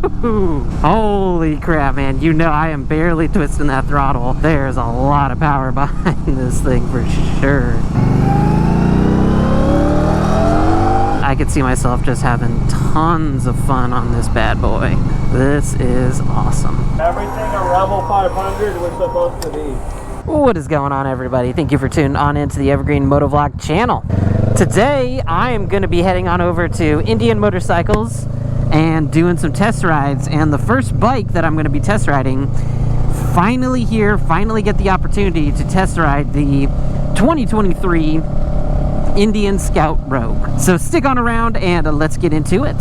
Holy crap, man. You know I am barely twisting that throttle. There's a lot of power behind this thing for sure. I could see myself just having tons of fun on this bad boy. This is awesome. Everything a Rebel 500 was supposed to be. What is going on, everybody? Thank you for tuning on into the Evergreen Motovlog channel. Today, I am going to be heading on over to Indian Motorcycles and doing some test rides. And the first bike that I'm going to be test riding, finally get the opportunity to test ride the 2023 Indian Scout Rogue. So stick on around and let's get into it.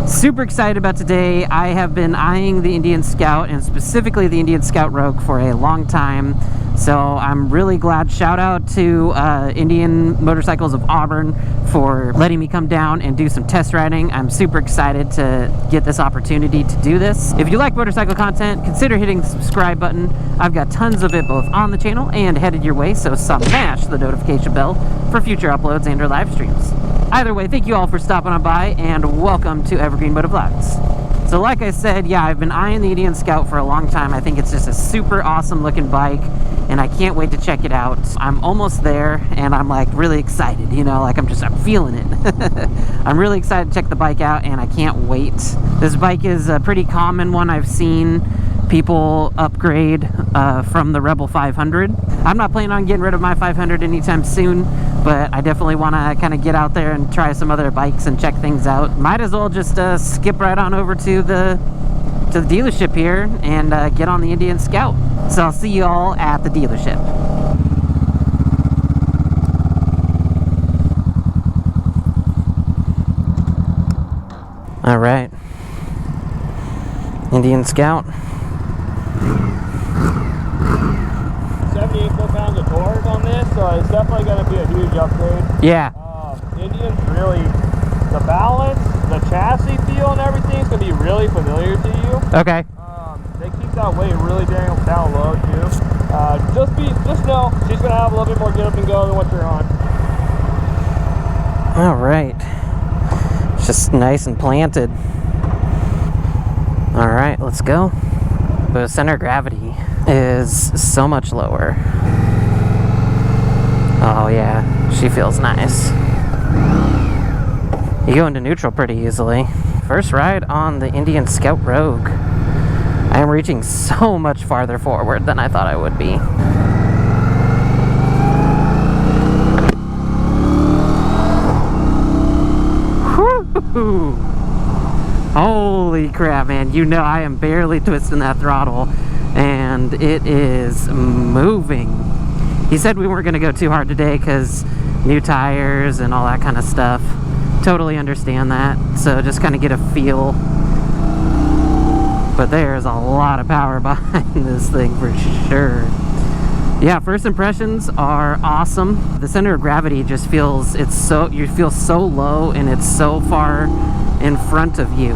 Super excited about today. I have been eyeing the Indian Scout and specifically the Indian Scout Rogue for a long time. So I'm really glad. Shout out to Indian Motorcycles of Auburn for letting me come down and do some test riding. I'm super excited to get this opportunity to do this. If you like motorcycle content, consider hitting the subscribe button. I've got tons of it both on the channel and headed your way, so smash the notification bell for future uploads and or live streams. Either way, thank you all for stopping on by and welcome to Evergreen Motovlogs. So like I said, yeah, I've been eyeing the Indian Scout for a long time. I think it's just a super awesome looking bike and I can't wait to check it out. I'm almost there and I'm like really excited, you know, like I'm feeling it. I'm really excited to check the bike out and I can't wait. This bike is a pretty common one I've seen people upgrade from the Rebel 500. I'm not planning on getting rid of my 500 anytime soon, but I definitely want to kind of get out there and try some other bikes and check things out. Might as well just skip right on over to the dealership here and get on the Indian Scout. So I'll see you all at the dealership. All right, Indian Scout. 78 foot-pounds of torque on this, so it's definitely going to be a huge upgrade. Yeah. Indian's really, the balance, the chassis feel and everything is going to be really familiar to you. Okay. They keep that weight really down low too. Just know she's going to have a little bit more get up and go than what you're on. All right. It's just nice and planted. All right, let's go. The center of gravity is so much lower. Oh yeah, she feels nice. You go into neutral pretty easily. First ride on the Indian Scout Rogue. I am reaching so much farther forward than I thought I would be. Woo-hoo. Holy crap, man. You know I am barely twisting that throttle and it is moving. He said we weren't going to go too hard today because new tires and all that kind of stuff. Totally understand that. So just kind of get a feel. But there's a lot of power behind this thing for sure. Yeah, first impressions are awesome. The center of gravity just feels, you feel so low and it's so far in front of you.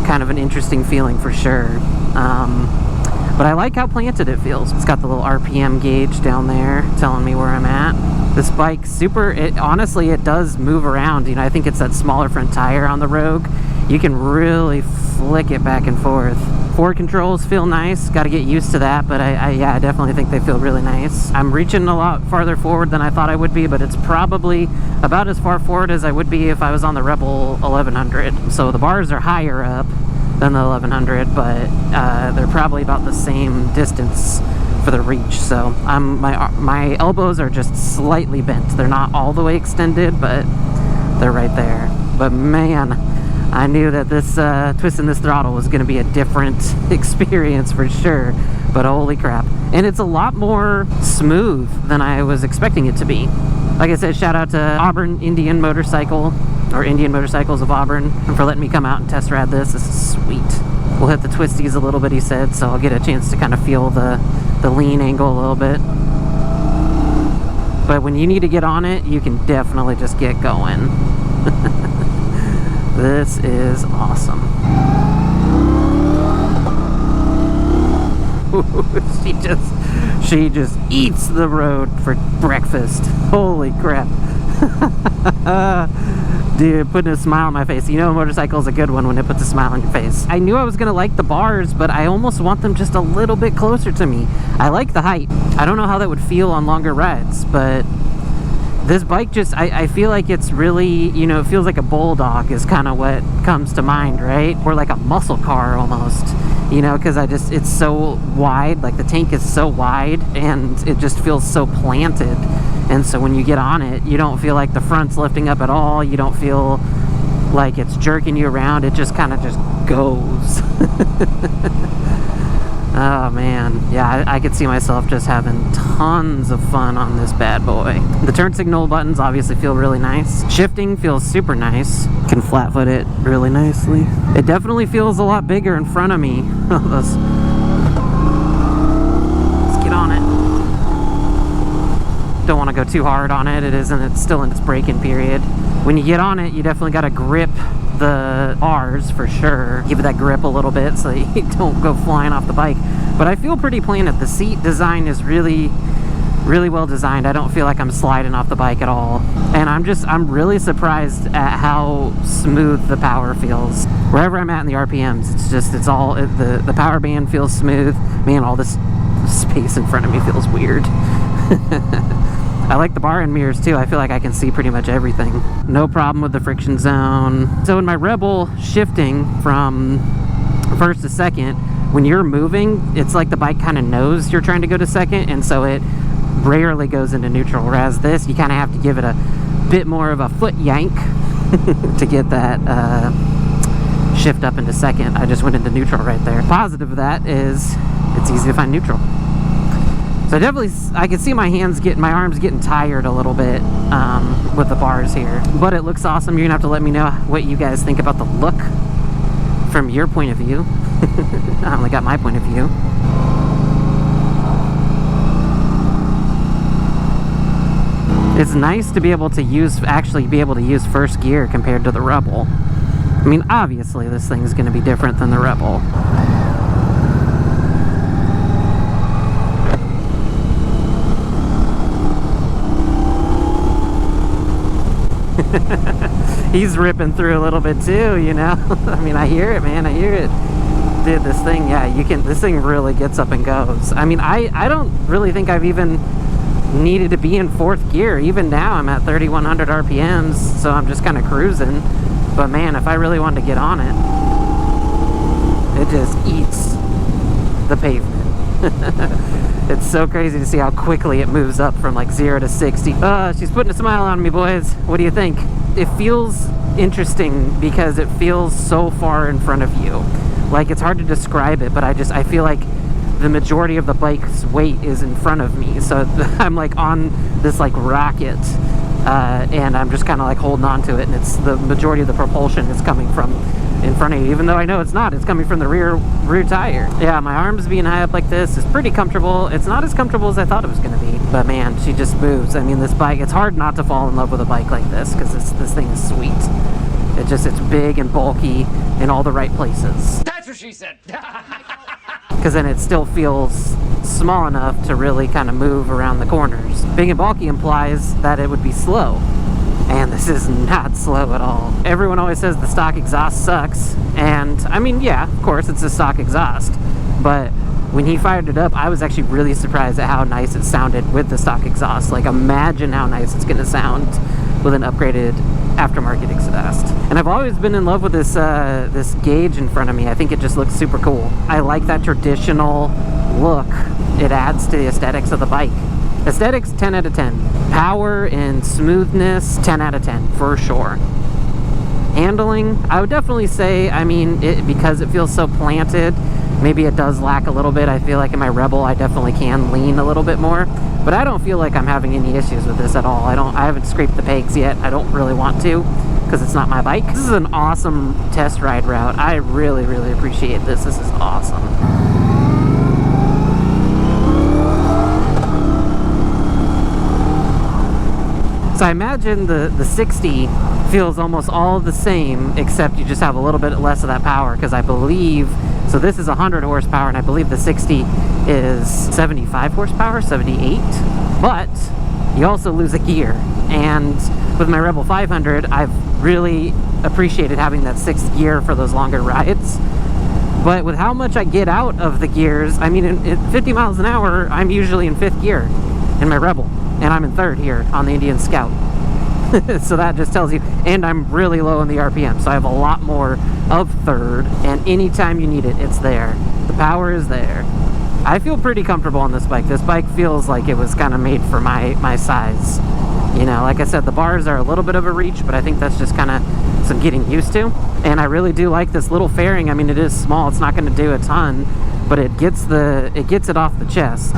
Kind of an interesting feeling for sure. But I like how planted it feels. It's got the little RPM gauge down there telling me where I'm at. This bike, honestly, it does move around. You know, I think it's that smaller front tire on the Rogue. You can really flick it back and forth. Forward controls feel nice. Got to get used to that, but I definitely think they feel really nice. I'm reaching a lot farther forward than I thought I would be, but it's probably about as far forward as I would be if I was on the Rebel 1100. So the bars are higher up than the 1100, but they're probably about the same distance for the reach. So my elbows are just slightly bent. They're not all the way extended, but they're right there. But man, I knew that this twisting this throttle was going to be a different experience for sure. But holy crap. And it's a lot more smooth than I was expecting it to be. Like I said, shout out to Auburn Indian Motorcycle, or Indian Motorcycles of Auburn, for letting me come out and test ride this. This is sweet. We'll hit the twisties a little bit, he said, so I'll get a chance to kind of feel the lean angle a little bit. But when you need to get on it, you can definitely just get going. This is awesome. she just eats the road for breakfast. Holy crap. Dude, putting a smile on my face. You know, a motorcycle is a good one when it puts a smile on your face. I knew I was gonna like the bars, but I almost want them just a little bit closer to me. I like the height. I don't know how that would feel on longer rides, but this bike just, I feel like it's really, you know, it feels like a bulldog is kind of what comes to mind, right? Or like a muscle car almost, you know, because it's so wide, like the tank is so wide and it just feels so planted. And so when you get on it, you don't feel like the front's lifting up at all. You don't feel like it's jerking you around. It just kind of just goes. Oh man, yeah, I could see myself just having tons of fun on this bad boy. The turn signal buttons obviously feel really nice. Shifting feels super nice. Can flat foot it really nicely. It definitely feels a lot bigger in front of me. Let's get on it. Don't want to go too hard on it. It's still in its braking period. When you get on it, you definitely got to grip the bars for sure. Give it that grip a little bit so you don't go flying off the bike. But I feel pretty planted. The seat design is really well designed. I don't feel like I'm sliding off the bike at all. And I'm really surprised at how smooth the power feels. Wherever I'm at in the RPMs, the power band feels smooth. Man, all this space in front of me feels weird. I like the bar and mirrors too. I feel like I can see pretty much everything. No problem with the friction zone. So in my Rebel, shifting from first to second, when you're moving, it's like the bike kind of knows you're trying to go to second, and so it rarely goes into neutral. Whereas this, you kind of have to give it a bit more of a foot yank to get that shift up into second. I just went into neutral right there. Positive of that is it's easy to find neutral. So I can see my arms getting tired a little bit with the bars here. But it looks awesome. You're gonna have to let me know what you guys think about the look from your point of view. I only got my point of view. It's nice to be able to use first gear compared to the Rebel. I mean, obviously this thing's gonna be different than the Rebel. He's ripping through a little bit too, you know. I mean, I hear it, man. I hear it. Dude, this thing, yeah, this thing really gets up and goes. I mean, I don't really think I've even needed to be in fourth gear. Even now, I'm at 3,100 RPMs, so I'm just kind of cruising. But man, if I really wanted to get on it, it just eats the pavement. It's so crazy to see how quickly it moves up from like 0 to 60. She's putting a smile on me, boys. What do you think? It feels interesting because it feels so far in front of you. Like, it's hard to describe it, but I feel like the majority of the bike's weight is in front of me. So I'm like on this like rocket, and I'm just kind of like holding on to it, and it's the majority of the propulsion is coming from in front of you, even though I know it's not. It's coming from the rear tire. Yeah, my arms being high up like this is pretty comfortable. It's not as comfortable as I thought it was going to be, but man, she just moves. I mean, this bike, it's hard not to fall in love with a bike like this because this thing is sweet. It's big and bulky in all the right places. That's what she said. Because then it still feels small enough to really kind of move around the corners. Big and bulky implies that it would be slow. And this is not slow at all. Everyone always says the stock exhaust sucks. And I mean, yeah, of course it's a stock exhaust. But when he fired it up, I was actually really surprised at how nice it sounded with the stock exhaust. Like, imagine how nice it's gonna sound with an upgraded aftermarket exhaust. And I've always been in love with this this gauge in front of me. I think it just looks super cool. I like that traditional look. It adds to the aesthetics of the bike. Aesthetics, 10 out of 10. Power and smoothness, 10 out of 10 for sure. Handling, I would definitely say, I mean, because it feels so planted, maybe it does lack a little bit. I feel like in my Rebel, I definitely can lean a little bit more, but I don't feel like I'm having any issues with this at all. I haven't scraped the pegs yet. I don't really want to because it's not my bike. This is an awesome test ride route. I really, really appreciate this. This is awesome. So I imagine the 60 feels almost all the same, except you just have a little bit less of that power, because I believe, so this is 100 horsepower, and I believe the 60 is 75 horsepower, 78, but you also lose a gear. And with my Rebel 500, I've really appreciated having that 6th gear for those longer rides. But with how much I get out of the gears, I mean, at 50 miles an hour, I'm usually in 5th gear in my Rebel, and I'm in 3rd here on the Indian Scout. So that just tells you, and I'm really low in the RPM, so I have a lot more of 3rd, and anytime you need it, it's there. The power is there. I feel pretty comfortable on this bike. This bike feels like it was kind of made for my size. You know, like I said, the bars are a little bit of a reach, but I think that's just kind of some getting used to. And I really do like this little fairing. I mean, it is small, it's not going to do a ton, but it gets it off the chest.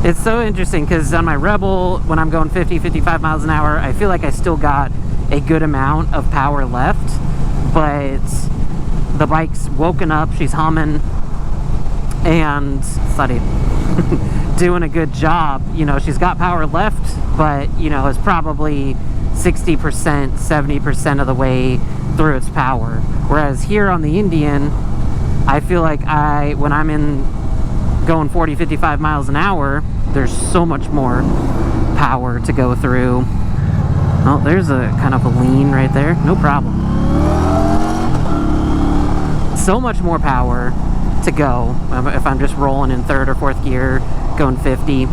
It's so interesting because on my Rebel, when I'm going 50, 55 miles an hour, I feel like I still got a good amount of power left, but the bike's woken up, she's humming, and doing a good job. You know, she's got power left, but, you know, it's probably 60%, 70% of the way through its power. Whereas here on the Indian, I feel like when I'm going 40, 55 miles an hour, there's so much more power to go through. Oh, there's a kind of a lean right there. No problem. So much more power to go if I'm just rolling in 3rd or 4th gear, going 50.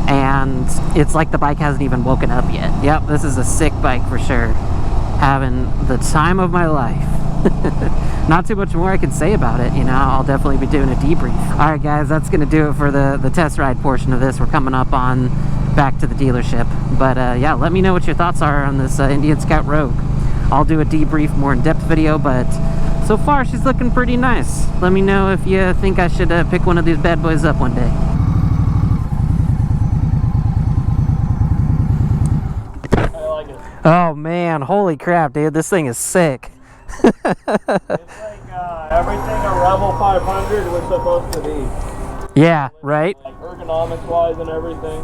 And it's like the bike hasn't even woken up yet. Yep, this is a sick bike for sure. Having the time of my life. Not too much more I can say about it. You know, I'll definitely be doing a debrief. All right, guys, that's going to do it for the test ride portion of this. We're coming up on back to the dealership. But yeah, let me know what your thoughts are on this Indian Scout Rogue. I'll do a debrief, more in-depth video, but so far she's looking pretty nice. Let me know if you think I should pick one of these bad boys up one day. I like it. Oh man, holy crap, dude, this thing is sick. It's like everything a Rebel 500 was supposed to be. Yeah, right? Like ergonomics wise and everything.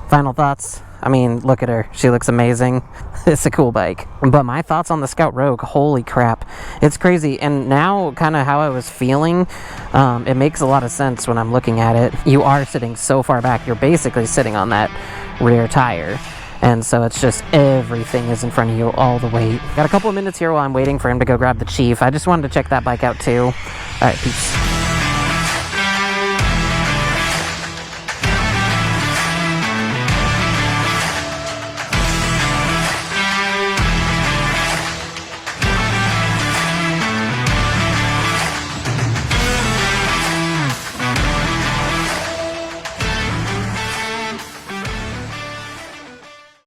Final thoughts? I mean, look at her. She looks amazing. It's a cool bike. But my thoughts on the Scout Rogue, holy crap. It's crazy. And now, kind of how I was feeling, it makes a lot of sense when I'm looking at it. You are sitting so far back. You're basically sitting on that rear tire. And so it's just everything is in front of you, all the weight. Got a couple of minutes here while I'm waiting for him to go grab the Chief. I just wanted to check that bike out too. All right, peace.